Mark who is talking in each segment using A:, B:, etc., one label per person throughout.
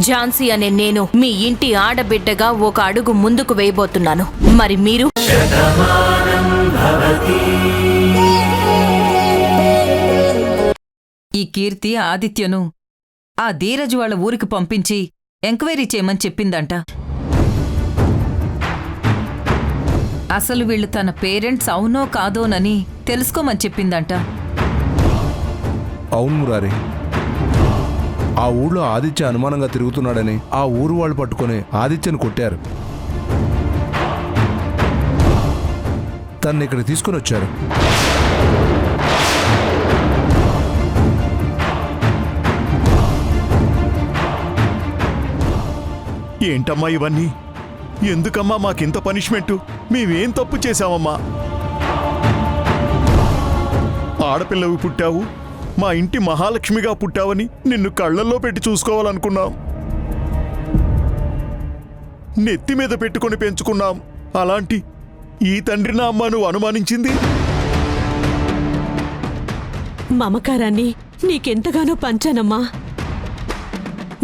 A: ఝాన్సీ అనే నేను మీ ఇంటి ఆడబిడ్డగా ఒక అడుగు ముందుకు వేయబోతున్నాను. మరి మీరు?
B: ఈ కీర్తి ఆదిత్యను ఆ ధీరజ్ వాళ్ళ ఊరికి పంపించి ఎంక్వైరీ చేయమని చెప్పిందంట. అసలు వీళ్ళు తన పేరెంట్స్ అవునో కాదోనని తెలుసుకోమని చెప్పిందంట.
C: అవును మురారి, ఆ ఊళ్ళో ఆదిత్య అనుమానంగా తిరుగుతున్నాడని ఆ ఊరు వాళ్ళు పట్టుకొని ఆదిత్యను కొట్టారు. తన్ని ఇక్కడ తీసుకుని వచ్చారు.
D: ఏంటమ్మా ఇవన్నీ? ఎందుకమ్మా మాకింత పనిష్మెంటు? మేమేం తప్పు చేశామమ్మా? ఆడపిల్లవి పుట్టావు, మా ఇంటి మహాలక్ష్మిగా పుట్టావని నిన్ను కళ్ళల్లో పెట్టి చూసుకోవాలనుకున్నాం. నెత్తి మీద పెట్టుకొని పెంచుకున్నాం. అలాంటి ఈ తండ్రినా అమ్మా నువ్వు అనుమానించింది?
E: మమకారాన్ని నీకెంతగానో పంచానమ్మా.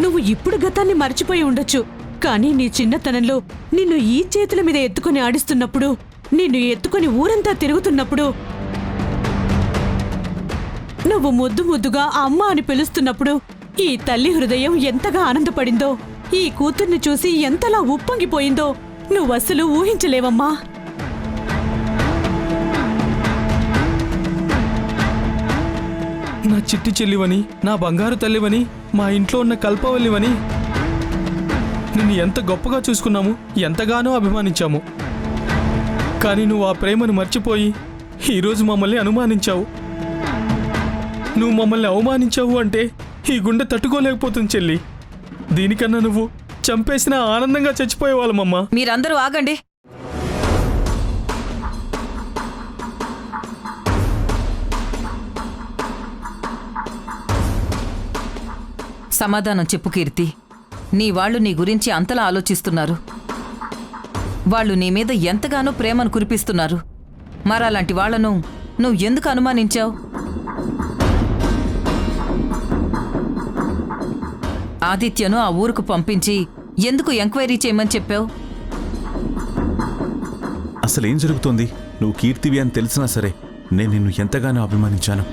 E: నువ్వు ఇప్పుడు గతాన్ని మర్చిపోయి ఉండొచ్చు, కానీ నీ చిన్నతనంలో నిన్ను ఈ చేతుల మీద ఎత్తుకుని ఆడిస్తున్నప్పుడు, నిన్ను ఎత్తుకుని ఊరంతా తిరుగుతున్నప్పుడు, నువ్వు ముద్దు ముద్దుగా అమ్మ అని పిలుస్తున్నప్పుడు ఈ తల్లి హృదయం ఎంతగా ఆనందపడిందో, ఈ కూతుర్ని చూసి ఎంతలా ఉప్పొంగిపోయిందో నువ్వస్సలు ఊహించలేవమ్మా.
F: నా చిట్టి చెల్లివని, నా బంగారు తల్లివని, మా ఇంట్లో ఉన్న కల్పవల్లివని నిన్ను ఎంత గొప్పగా చూసుకున్నాము, ఎంతగానో అభిమానించాము. కానీ నువ్వు ఆ ప్రేమను మర్చిపోయి ఈరోజు మమ్మల్ని అనుమానించావు. నువ్వు మమ్మల్ని అవమానించావు అంటే ఈ గుండె తట్టుకోలేకపోతుంది చెల్లి. దీనికన్నా నువ్వు చంపేసినా ఆనందంగా చచ్చిపోయేవాళ్ళమమ్మా.
B: మీరందరూ ఆగండి. సమాధానం చెప్పు కీర్తి. నీ వాళ్ళు నీ గురించి అంతలా ఆలోచిస్తున్నారు. వాళ్ళు నీ మీద ఎంతగానో ప్రేమను కురిపిస్తున్నారు. మరలాంటి వాళ్లను నువ్వు ఎందుకు అనుమానించావు? ఆదిత్యను ఆ ఊరుకు పంపించి ఎందుకు ఎంక్వైరీ చేయమని చెప్పావు?
G: అసలేం జరుగుతోంది? నువ్వు కీర్తివి అని తెలిసినా సరే నేను నిన్ను ఎంతగానో అభిమానించాను,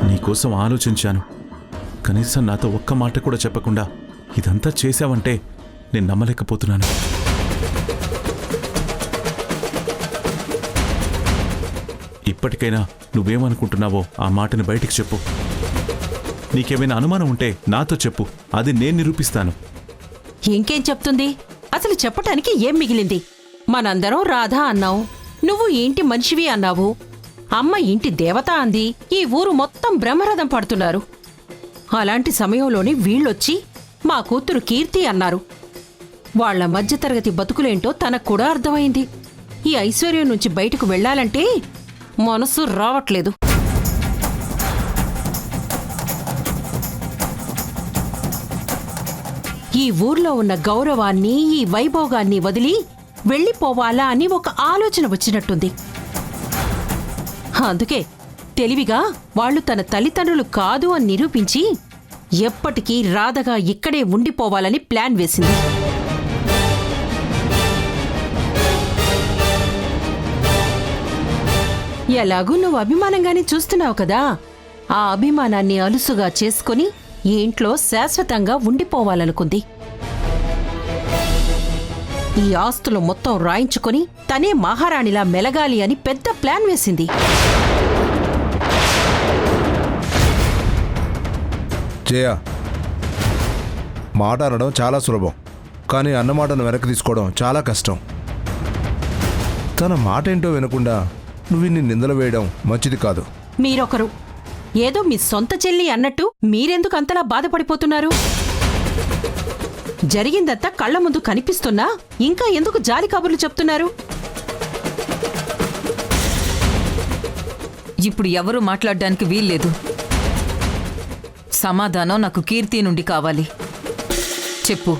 G: నీకోసం ఆలోచించాను. కనీసం నాతో ఒక్క మాట కూడా చెప్పకుండా ఇదంతా చేశావంటే నేను నమ్మలేకపోతున్నాను. ఇప్పటికైనా నువ్వేమనుకుంటున్నావో ఆ మాటని బయటికి చెప్పు. నీకేమైనా అనుమానం ఉంటే నాతో చెప్పు, అది నేను నిరూపిస్తాను.
H: ఇంకేం చెప్తుంది? అసలు చెప్పటానికి ఏం మిగిలింది? మనందరం రాధా అన్నావు, నువ్వు ఇంటి మనిషివి అన్నావు, అమ్మ ఇంటి దేవత అంది. ఈ ఊరు మొత్తం బ్రహ్మరథం పడుతున్నారు. అలాంటి సమయంలోనే వీళ్ళొచ్చి మా కూతురు కీర్తి అన్నారు. వాళ్ల మధ్యతరగతి బతుకులేంటో తనకు కూడా అర్థమైంది. ఈ ఐశ్వర్యం నుంచి బయటకు వెళ్లాలంటే మనసు రావట్లేదు. ఈ ఊర్లో ఉన్న గౌరవాన్ని, ఈ వైభోగాన్ని వదిలి వెళ్ళిపోవాలా అని ఒక ఆలోచన వచ్చినట్టుంది. అందుకే తెలివిగా వాళ్లు తన తల్లిదండ్రులు కాదు అని నిరూపించి ఎప్పటికీ రాధగా ఇక్కడే ఉండిపోవాలని ప్లాన్ వేసింది. ఎలాగూ నువ్వు అభిమానంగానే చూస్తున్నావు కదా, ఆ అభిమానాన్ని అలుసుగా చేసుకుని ఈ ఇంట్లో శాశ్వతంగా ఉండిపోవాలనుకుంది. ఈ ఆస్తులు మొత్తం రాయించుకొని తనే మహారాణిలా మెలగాలి అని పెద్ద ప్లాన్ వేసింది.
C: జయ, మాట అనడం చాలా సులభం, కానీ అన్నమాటను వెనక్కి తీసుకోవడం చాలా కష్టం. తన మాట ఏంటో వినకుండా నువ్వు ఇన్ని నిందలు వేయడం మంచిది కాదు.
H: మీరొకరు ఏదో మీ సొంత చెల్లి అన్నట్టు మీరెందుకు అంతలా బాధపడిపోతున్నారు? జరిగిందంతా కళ్ల ముందు కనిపిస్తున్నా ఇంకా ఎందుకు జాలి కబుర్లు చెప్తున్నారు?
B: ఇప్పుడు ఎవరూ మాట్లాడడానికి వీల్లేదు. సమాధానం నాకు కీర్తి నుండి కావాలి. చెప్పు,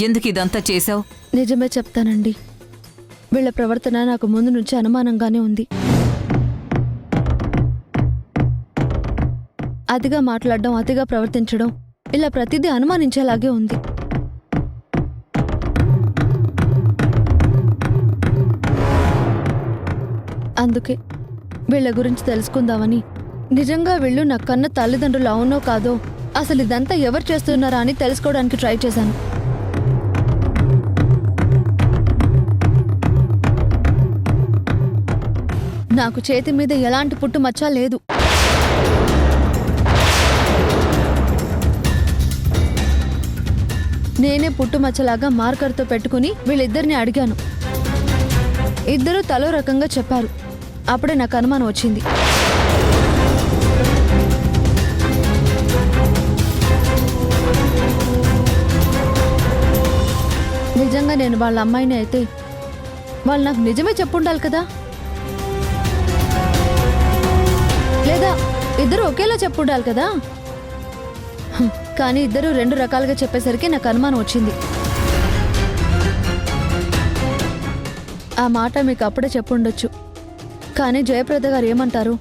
B: ఎందుకు ఇదంతా చేశావు?
I: నిజమే చెప్తానండి. వీళ్ల ప్రవర్తన నాకు ముందు నుంచి అనుమానంగానే ఉంది. అతిగా మాట్లాడడం, అతిగా ప్రవర్తించడం ఇలా ప్రతిదీ అనుమానించేలాగే ఉంది. అందుకే వీళ్ళ గురించి తెలుసుకుందామని, నిజంగా వీళ్ళు నా కన్న తల్లిదండ్రులు అవునో కాదో, అసలు ఇదంతా ఎవరు చేస్తున్నారా అని తెలుసుకోవడానికి ట్రై చేశాను. నాకు చేతి మీద ఎలాంటి పుట్టుమచ్చ లేదు. నేనే పుట్టుమచ్చలాగా మార్కర్తో పెట్టుకుని వీళ్ళిద్దరిని అడిగాను. ఇద్దరూ తలో రకంగా చెప్పారు. అప్పుడే నాకు అనుమానం వచ్చింది. నిజంగా నేను వాళ్ళ అమ్మాయిని అయితే వాళ్ళు నాకు నిజమే చెప్పుండాలి కదా, లేదా ఇద్దరు ఒకేలా చెప్పుండాలి కదా. కానీ ఇద్దరు రెండు రకాలుగా చెప్పేసరికి నాకు అనుమానం వచ్చింది. ఆ మాట మీకు అప్పుడే చెప్పుండొచ్చు. కానీ జయప్రద గారు ఏమంటారు,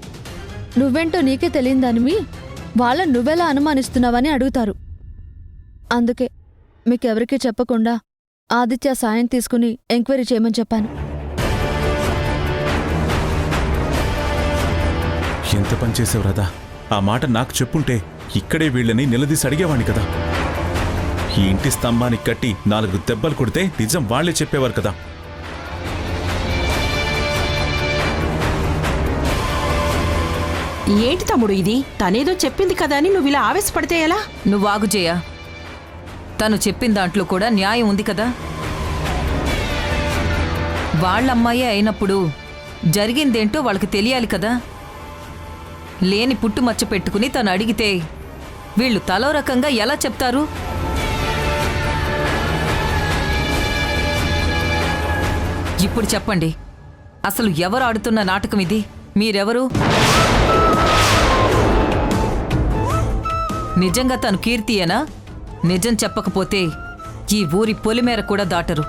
I: నువ్వేంటో నీకే తెలియదానివి వాళ్ళని నువ్వెలా అనుమానిస్తున్నావని అడుగుతారు. అందుకే మీకెవరికీ చెప్పకుండా ఆదిత్య సాయం తీసుకుని ఎంక్వైరీ చేయమని చెప్పాను.
G: ఎంత పని చేసావు రాధా. ఆ మాట నాకు చెప్పుంటే ఇక్కడే వీళ్ళని నిలదీసి అడిగేవాణ్ణి కదా. ఈ ఇంటి స్తంభానికి కట్టి 4 దెబ్బలు కొడితే నిజం వాళ్లే చెప్పేవారు కదా.
H: ఏంటి తమ్ముడు ఇది? తనేదో చెప్పింది కదా అని నువ్వు ఇలా ఆవేశపడితే ఎలా?
B: నువ్వు ఆగు జయ. తను చెప్పిన దాంట్లో కూడా న్యాయం ఉంది కదా. వాళ్ళమ్మాయే అయినప్పుడు జరిగిందేంటో వాళ్ళకి తెలియాలి కదా. లేని పుట్టుమచ్చ పెట్టుకుని తను అడిగితే వీళ్ళు తలో రకంగా ఎలా చెప్తారు? ఇప్పుడు చెప్పండి, అసలు ఎవరు ఆడుతున్న నాటకం ఇది? మీరెవరు? నిజంగా తను కీర్తియేనా? నిజం చెప్పకపోతే ఈ ఊరి పొలిమేర కూడా దాటరు.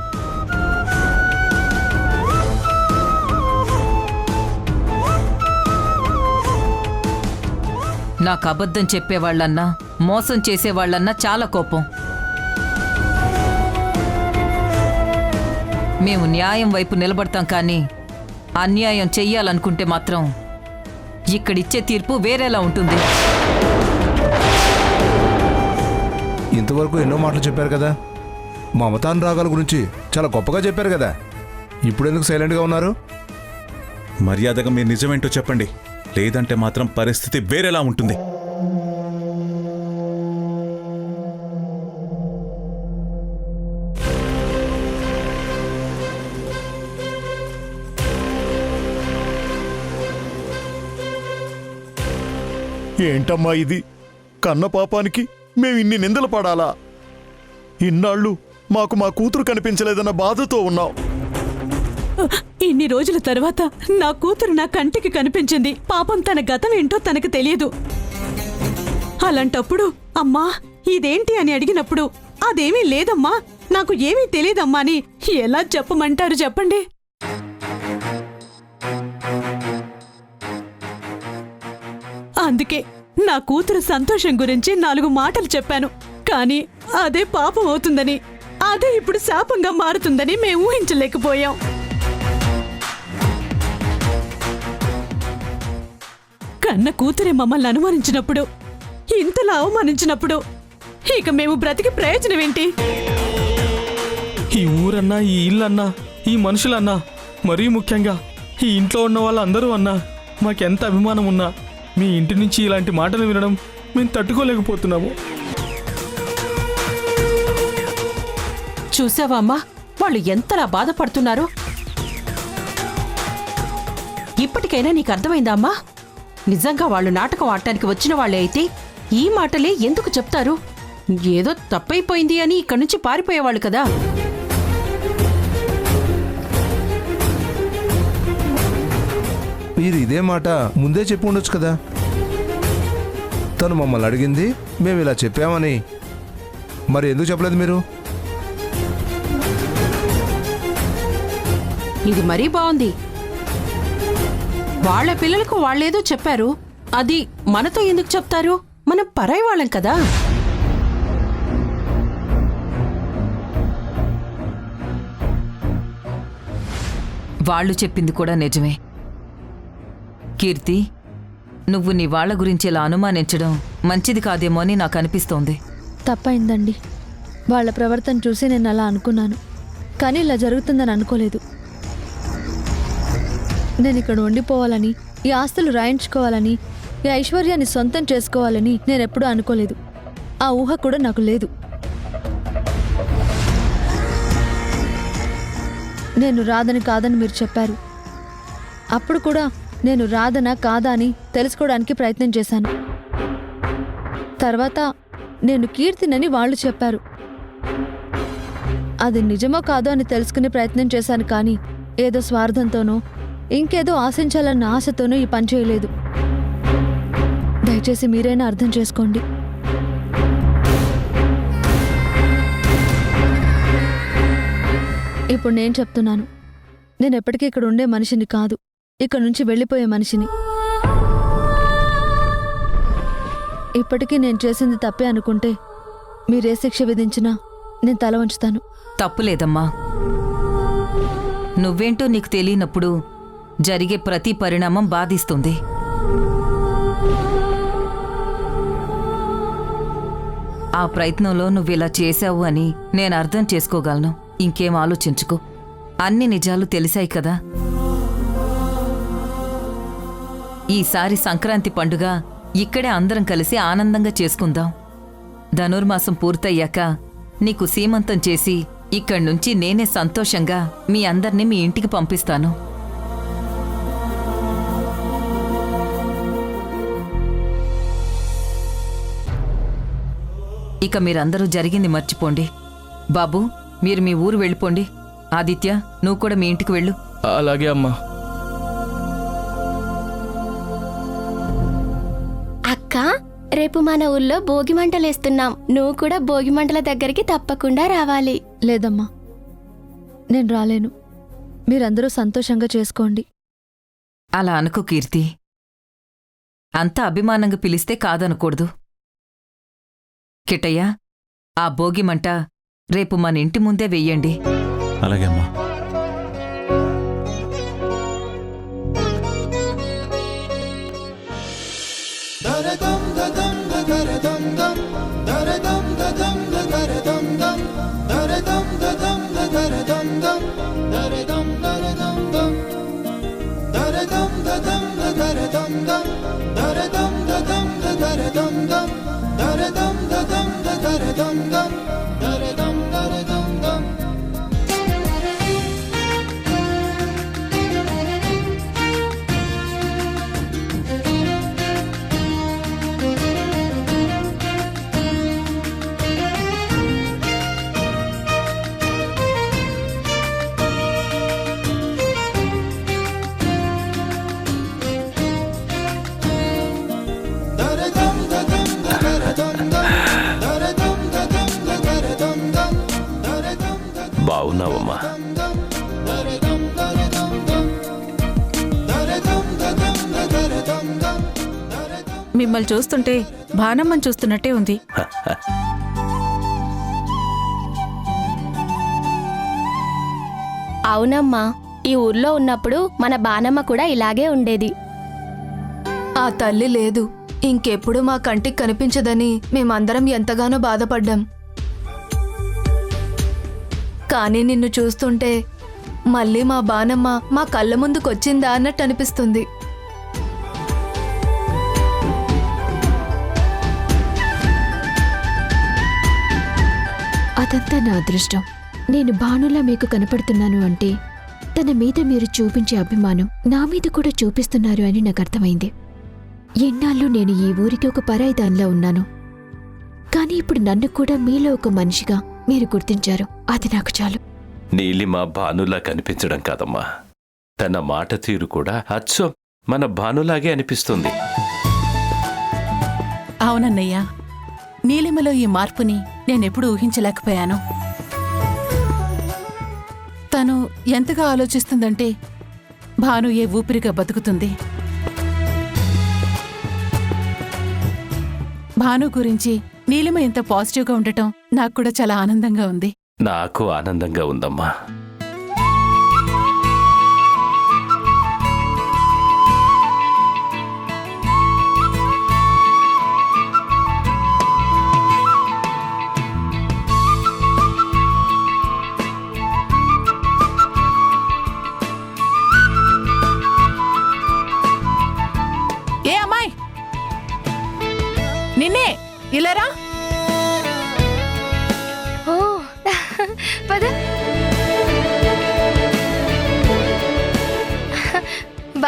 B: నాకు అబద్ధం చెప్పేవాళ్లన్నా మోసం చేసేవాళ్లన్నా చాలా కోపం. మేము న్యాయం వైపు నిలబడతాం, కానీ అన్యాయం చెయ్యాలనుకుంటే మాత్రం ఇక్కడిచ్చే తీర్పు వేరేలా ఉంటుంది.
C: ఇంతవరకు ఎన్నో మాటలు చెప్పారు కదా. మమతానురాగాల గురించి చాలా గొప్పగా చెప్పారు కదా. ఇప్పుడు ఎందుకు సైలెంట్గా ఉన్నారు?
G: మర్యాదగా మీరు నిజమేంటో చెప్పండి, లేదంటే మాత్రం పరిస్థితి వేరేలా ఉంటుంది.
D: ఏంటమ్మా ఇది? కన్న పాపానికి మేము ఇన్ని నిందలు పడాలా? ఇన్నాళ్ళు మాకు మా కూతురు కనిపించలేదన్న బాధతో ఉన్నాం.
E: ఇన్ని రోజుల తర్వాత నా కూతురు నా కంటికి కనిపించింది. పాపం తన గతం ఏంటో తనకు తెలియదు. అలాంటప్పుడు అమ్మా ఇదేంటి అని అడిగినప్పుడు అదేమీ లేదమ్మా, నాకు ఏమీ తెలియదమ్మా అని ఎలా చెప్పమంటారు చెప్పండి? అందుకే నా కూతురు సంతోషం గురించి 4 మాటలు చెప్పాను. కానీ అదే పాపం అవుతుందని, అదే ఇప్పుడు శాపంగా మారుతుందని మేము ఊహించలేకపోయాం. కన్న కూతురే మమ్మల్ని అనుమానించినప్పుడు, ఇంతలా అవమానించినప్పుడు ఇక మేము బ్రతికి ప్రయోజనం ఏంటి?
F: ఈ ఊరన్నా, ఈ ఇల్లన్నా, ఈ మనుషులన్నా, మరీ ముఖ్యంగా ఈ ఇంట్లో ఉన్న వాళ్ళందరూ అన్నా మాకెంత అభిమానం ఉన్నా మీ ఇంటి నుంచి ఇలాంటి మాటలు వినడం మేము తట్టుకోలేకపోతున్నాము.
H: చూసావా అమ్మా, వాళ్ళు ఎంతలా బాధపడుతున్నారో? ఇప్పటికైనా నీకు అర్థమైందా అమ్మా? నిజంగా వాళ్ళు నాటకం ఆడటానికి వచ్చిన వాళ్ళే అయితే ఈ మాటలే ఎందుకు చెప్తారు? ఏదో తప్పైపోయింది అని ఇక్కడి నుంచి పారిపోయేవాళ్ళు కదా.
C: మీరు ఇదే మాట ముందే చెప్పి ఉండొచ్చు కదా. తను మమ్మల్ని అడిగింది, మేము ఇలా చెప్పామని. మరి ఎందుకు చెప్పలేదు మీరు?
H: ఇది మరీ బాగుంది. వాళ్ళ పిల్లలకు వాళ్ళేదో చెప్పారు, అది మనతో ఎందుకు చెప్తారు? మనం పరాయి వాళ్ళం కదా.
B: వాళ్ళు చెప్పింది కూడా నిజమే. కీర్తి, నువ్వు నీ వాళ్ళ గురించి ఇలా అనుమానించడం మంచిది కాదేమో అని నాకు అనిపిస్తోంది.
I: తప్పైందండి. వాళ్ళ ప్రవర్తన చూసి నేను అలా అనుకున్నాను, కానీ ఇలా జరుగుతుందని అనుకోలేదు. నేను ఇక్కడ ఉండిపోవాలని, ఈ ఆస్తులు రాయించుకోవాలని, ఈ ఐశ్వర్యాన్ని సొంతం చేసుకోవాలని నేనెప్పుడూ అనుకోలేదు. ఆ ఊహ కూడా నాకు లేదు. నేను రాధని కాదని మీరు చెప్పారు. అప్పుడు కూడా నేను రాధనా కాదా అని తెలుసుకోవడానికి ప్రయత్నం చేశాను. తర్వాత నేను కీర్తినని వాళ్ళు చెప్పారు. అది నిజమో కాదో అని తెలుసుకునే ప్రయత్నం చేశాను, కానీ ఏదో స్వార్థంతోనో ఇంకేదో ఆశించాలన్న ఆశతోనూ ఈ పని చేయలేదు. దయచేసి మీరైనా అర్థం చేసుకోండి. ఇప్పుడు నేను చెప్తున్నాను, నేను ఎప్పటికీ ఇక్కడ ఉండే మనిషిని కాదు, ఇక్కడ నుంచి వెళ్ళిపోయే మనిషిని. ఇప్పటికీ నేను చేసింది తప్పే అనుకుంటే మీరే శిక్ష విధించినా నేను తల వంచుతాను.
B: తప్పులేదమ్మా. నువ్వేంటో నీకు తెలియనప్పుడు జరిగే ప్రతి పరిణామం బాధిస్తుంది. ఆ ప్రయత్నంలో నువ్విలా చేశావు అని నేను అర్థం చేసుకోగలను. ఇంకేం ఆలోచించుకో. అన్ని నిజాలు తెలిసాయి కదా. ఈసారి సంక్రాంతి పండుగ ఇక్కడే అందరం కలిసి ఆనందంగా చేసుకుందాం. ధనుర్మాసం పూర్తయ్యాక నీకు సీమంతం చేసి ఇక్కడ్నుంచి నేనే సంతోషంగా మీ అందర్నీ మీ ఇంటికి పంపిస్తాను. ఇక మీరందరూ జరిగింది మర్చిపోండి. బాబు, మీరు మీ ఊరు వెళ్ళిపోండి. ఆదిత్య, నువ్వు కూడా మీ ఇంటికి వెళ్ళు.
F: అలాగే అమ్మా.
J: అక్క, రేపు మన ఊళ్ళో భోగి మంటలేస్తున్నాం. నువ్వు కూడా భోగి మంటల దగ్గరికి తప్పకుండా రావాలి.
I: లేదమ్మా, నేను రాలేను. మీరందరూ సంతోషంగా చేసుకోండి.
B: అలా అనుకో కీర్తి. అంత అభిమానంగా పిలిస్తే కాదనకూడదు. కిట్టయ్య, ఆ భోగిమంట రేపు మన ఇంటి ముందే వెయ్యండి.
G: అలాగే అమ్మా.
K: బావున్నావమ్మా?
H: మిమ్మల్ని చూస్తుంటే భానమ్మని చూస్తున్నట్టే ఉంది.
J: అవునమ్మా, ఈ ఊర్లో ఉన్నప్పుడు మన బానమ్మ కూడా ఇలాగే ఉండేది.
L: ఆ తల్లి లేదు, ఇంకెప్పుడు మా కంటికి కనిపించదని మేమందరం ఎంతగానో బాధపడ్డాం. కానీ నిన్ను చూస్తుంటే మళ్ళీ మా బానమ్మ మా కళ్ళ ముందుకొచ్చిందా అన్నట్టు అనిపిస్తుంది.
M: అదంతా నా అదృష్టం. నేను భానులా మీకు కనపడుతున్నాను అంటే తన మీద మీరు చూపించే అభిమానం నా మీద కూడా చూపిస్తున్నారు అని నాకు అర్థమైంది. ఎన్నాళ్ళు నేను ఈ ఊరికి ఒక పరాయిదానిలా ఉన్నాను, కానీ ఇప్పుడు నన్ను కూడా మీలో ఒక మనిషిగా మీరు గుర్తించారు. అది నాకు చాలు.
K: నీలిమ భానులా కనిపించడం కాదమ్మా, తన మాట తీరు కూడా అచ్చం మన భానులాగే అనిపిస్తుంది.
H: అవునన్నయ్యా, నీలిమలో ఈ మార్పుని నేనెప్పుడు ఊహించలేకపోయాను. తను ఎంతగా ఆలోచిస్తుందంటే భాను ఏ ఊపిరిగా బతుకుతుంది. భాను గురించి నీలిమ ఎంత పాజిటివ్గా ఉండటం నాకు కూడా చాలా ఆనందంగా ఉంది.
K: నాకు ఆనందంగా ఉందమ్మా.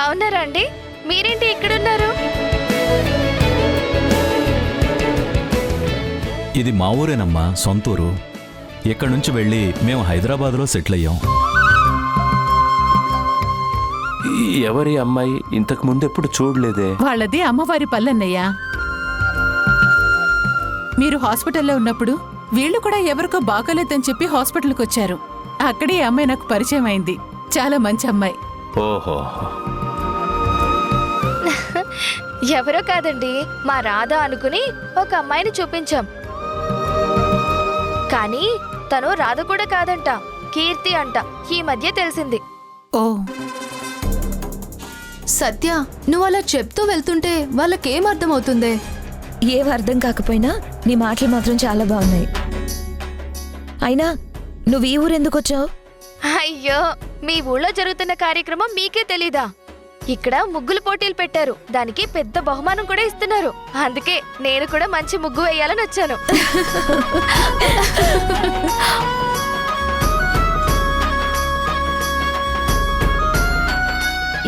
J: బాగున్నారా అండి? మీరేంటి ఇక్కడున్నారు?
N: ఇది మా ఊరేనమ్మా, సొంతూరు. ఇక్కడి నుంచి వెళ్ళి మేము హైదరాబాద్లో సెటిల్ అయ్యాం.
K: ఎవరి అమ్మాయి? ఇంతకు ముందెప్పుడు చూడలేదే.
H: వాళ్ళది అమ్మవారి పల్లన్నయ్య. మీరు హాస్పిటల్లో ఉన్నప్పుడు వీళ్ళు కూడా ఎవరికో బాగోలేదని చెప్పి హాస్పిటల్కి వచ్చారు. అక్కడే ఈ అమ్మాయి నాకు పరిచయం అయింది. చాలా మంచి అమ్మాయి.
K: ఓహో,
J: ఎవరో కాదండి, మా రాధ అనుకుని ఒక అమ్మాయిని చూపించాం. కానీ తను రాధ కూడా కాదంట, కీర్తి అంట. ఈ మధ్య తెలిసింది.
H: ఓ,
L: సత్య, నువ్వు అలా చెప్తూ వెళ్తుంటే వాళ్ళకేం అర్థమవుతుందే?
A: ఏం అర్థం కాకపోయినా నీ మాటలు మాత్రం చాలా బాగున్నాయి. అయినా నువ్వు ఈ ఊరెందుకు వచ్చావు?
J: అయ్యో, మీ ఊళ్ళో జరుగుతున్న కార్యక్రమం మీకే తెలీదా? ఇక్కడ ముగ్గులు పోటీలు పెట్టారు. దానికి పెద్ద బహుమానం కూడా ఇస్తున్నారు. అందుకే నేను కూడా మంచి ముగ్గు వేయాలని వచ్చాను.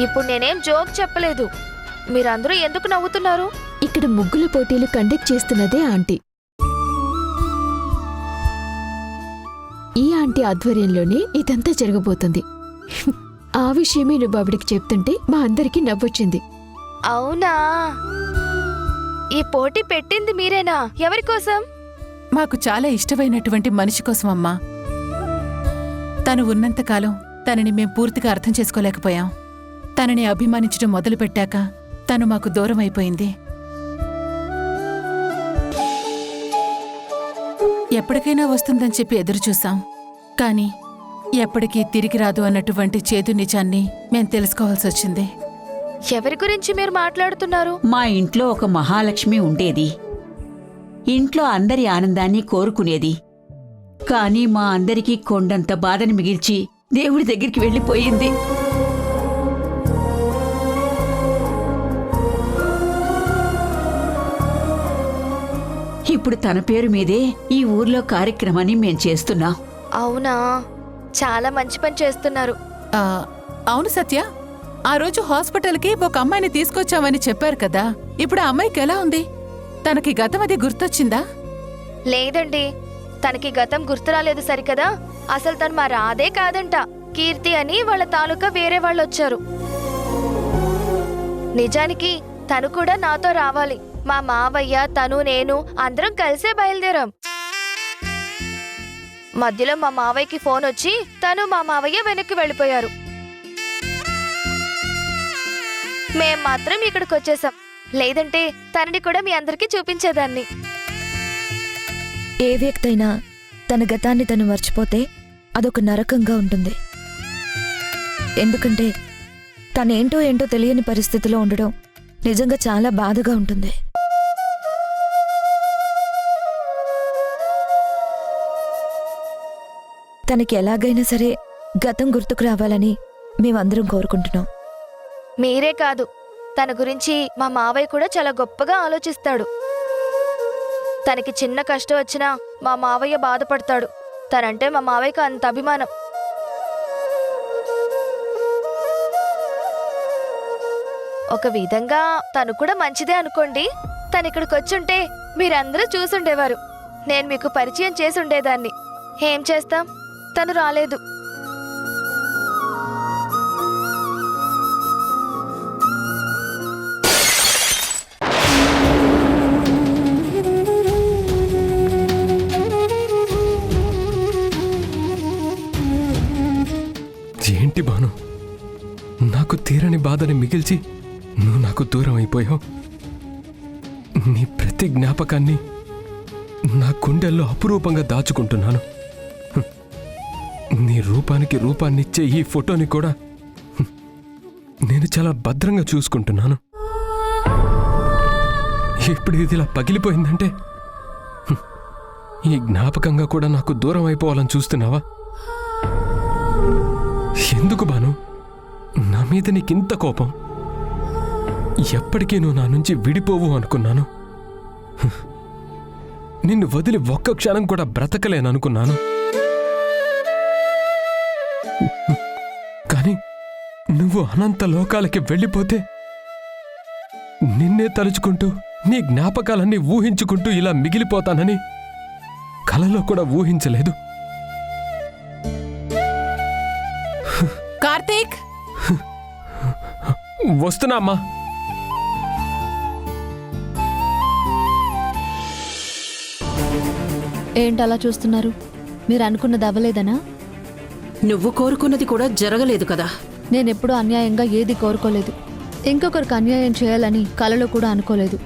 J: ఇప్పుడు నేనేం జోక్ చెప్పలేదు. మీరందరూ ఎందుకు నవ్వుతున్నారు?
M: ఇక్కడ ముగ్గుల పోటీలు కండక్ట్ చేస్తున్నదే ఆంటీ. ఈ ఆంటీ ఆధ్వర్యంలోనే ఇదంతా జరగబోతుంది. ఆ విషయమే నువ్వు ఆవిడికి చెప్తుంటే మా అందరికీ నవ్వొచ్చింది.
J: అవునా? ఈ పోటీ పెట్టింది మీరేనా? ఎవరి కోసం?
H: మాకు చాలా ఇష్టమైనటువంటి మనిషి కోసం అమ్మా. తను ఉన్నంతకాలం తనని మేం పూర్తిగా అర్థం చేసుకోలేకపోయాం. తనని అభిమానించడం మొదలుపెట్టాక తను మాకు దూరం అయిపోయింది. ఎప్పటికైనా వస్తుందని చెప్పి ఎదురుచూసాం. కానీ ఎప్పటికీ తిరిగి రాదు అన్నటువంటి చేదు నిజాన్ని మేం తెలుసుకోవాల్సి వచ్చింది.
J: ఎవరి గురించి మీరు మాట్లాడుతున్నారు?
O: మా ఇంట్లో ఒక మహాలక్ష్మి ఉండేది. ఇంట్లో అందరి ఆనందాన్ని కోరుకునేది. కానీ మా అందరికీ కొండంత బాధని మిగిల్చి దేవుడి దగ్గరికి వెళ్ళిపోయింది. ఇప్పుడు తన పేరు మీదే ఈ ఊర్లో కార్యక్రమాన్ని మేం చేస్తున్నాం.
J: అవునా? చాలా మంచి పని చేస్తున్నారు.
H: అవును సత్య, ఆ రోజు హాస్పిటల్కి ఒక అమ్మాయిని తీసుకొచ్చామని చెప్పారు కదా. ఇప్పుడు ఆ అమ్మాయికి ఎలా ఉంది? తనకి గతం అది గుర్తొచ్చిందా?
J: లేదండి, తనకి గతం గుర్తురాలేదు సరికదా. అసలు తను మా రాధే కాదంట, కీర్తి అని వాళ్ళ తాలూకా వేరే వాళ్ళు వచ్చారు. నిజానికి తను కూడా నాతో రావాలి. మా మావయ్య, తను, నేను అందరం కలిసే బయలుదేరాం. మధ్యలో మా మావయ్యకి ఫోన్ వచ్చి తను, మా మావయ్య వెనక్కి వెళ్ళిపోయారు. మేం మాత్రం ఇక్కడికి వచ్చేసాం. లేదంటే తనని కూడా మీ అందరికీ చూపించేదాన్ని.
A: ఏ వ్యక్తి అయినా తన గతాన్ని తను మర్చిపోతే అదొక నరకంగా ఉంటుంది. ఎందుకంటే తనేంటో ఏంటో తెలియని పరిస్థితిలో ఉండడం నిజంగా చాలా బాధగా ఉంటుంది. తనకి ఎలాగైనా సరే గతం గుర్తుకు రావాలని మేమందరం కోరుకుంటున్నాం.
J: మీరే కాదు, తన గురించి మా మావయ్య కూడా చాలా గొప్పగా ఆలోచిస్తాడు. తనకి చిన్న కష్టం వచ్చినా మా మావయ్య బాధపడతాడు. తనంటే మా మావయ్యకు అంత అభిమానం. ఒక విధంగా తను కూడా మంచిదే అనుకోండి. తను ఇక్కడికి వచ్చుంటే మీరందరూ చూసుండేవారు. నేను మీకు పరిచయం చేసి ఉండేదాన్ని. ఏం చేస్తాం, తను రాలేదు.
F: ఏంటి బాను, నాకు తీరని బాధని మిగిల్చి నువ్వు నాకు దూరం అయిపోయావు. నీ ప్రతి జ్ఞాపకాన్ని నా గుండెల్లో అపురూపంగా దాచుకుంటున్నాను. నీ రూపానికి రూపాన్నిచ్చే ఈ ఫోటోని కూడా నేను చాలా భద్రంగా చూసుకుంటున్నాను. ఇప్పుడు ఇది ఇలా పగిలిపోయిందంటే ఈ జ్ఞాపకంగా కూడా నాకు దూరం అయిపోవాలని చూస్తున్నావా? ఎందుకు బాను నా మీద నీకింత కోపం? ఎప్పటికీ నువ్వు నా నుంచి విడిపోవు అనుకున్నాను. నిన్ను వదిలి ఒక్క క్షణం కూడా బ్రతకలేననుకున్నాను. కానీ నువ్వు నువ్వు అనంత లోకాలకి వెళ్ళిపోతే నిన్నే తలుచుకుంటూ నీ జ్ఞాపకాలన్నీ ఊహించుకుంటూ ఇలా మిగిలిపోతానని కలలో కూడా ఊహించలేదు.
H: కార్తీక్,
F: వస్తున్నా అమ్మా.
I: ఏంటలా చూస్తున్నారు? మీరు అనుకున్నది అవ్వలేదనా?
H: నువ్వు కోరుకున్నది కూడా జరగలేదు కదా.
I: నేనెప్పుడూ అన్యాయంగా ఏది కోరుకోలేదు. ఇంకొకరికి అన్యాయం చేయాలని కలలో కూడా అనుకోలేదు.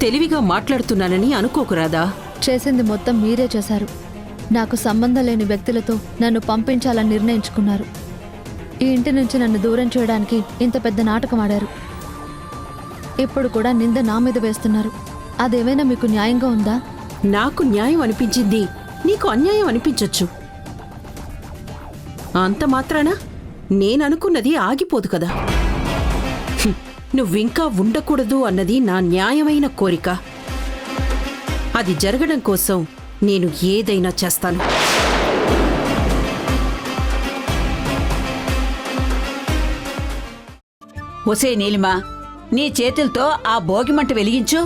H: తెలివిగా మాట్లాడుతున్నానని అనుకోకురాదా?
I: చేసింది మొత్తం మీరే చేశారు. నాకు సంబంధం లేని వ్యక్తులతో నన్ను పంపించాలని నిర్ణయించుకున్నారు. ఈ ఇంటి నుంచి నన్ను దూరం చేయడానికి ఇంత పెద్ద నాటకం ఆడారు. ఇప్పుడు కూడా నింద నా మీద వేస్తున్నారు. అదేమైనా మీకు న్యాయంగా ఉందా?
H: నాకు న్యాయం అనిపించింది నీకు అన్యాయం అనిపించొచ్చు. అంత మాత్రాన నేననుకున్నది ఆగిపోదు కదా. నువ్వింకా ఉండకూడదు అన్నది నా న్యాయమైన కోరిక. అది జరగడం కోసం నేను ఏదైనా చేస్తాను.
O: ఒసే నీలిమా, నీ చేతులతో ఆ భోగిమంట వెలిగించు.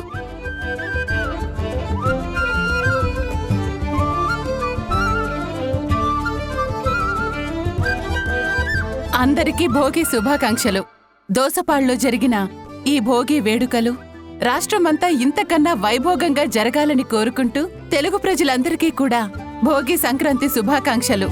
P: అందరికీ భోగి శుభాకాంక్షలు. దోసపాళ్లో జరిగిన ఈ భోగి వేడుకలు రాష్ట్రమంతా ఇంతకన్నా వైభోగంగా జరగాలని కోరుకుంటూ తెలుగు ప్రజలందరికీ కూడా భోగి సంక్రాంతి శుభాకాంక్షలు.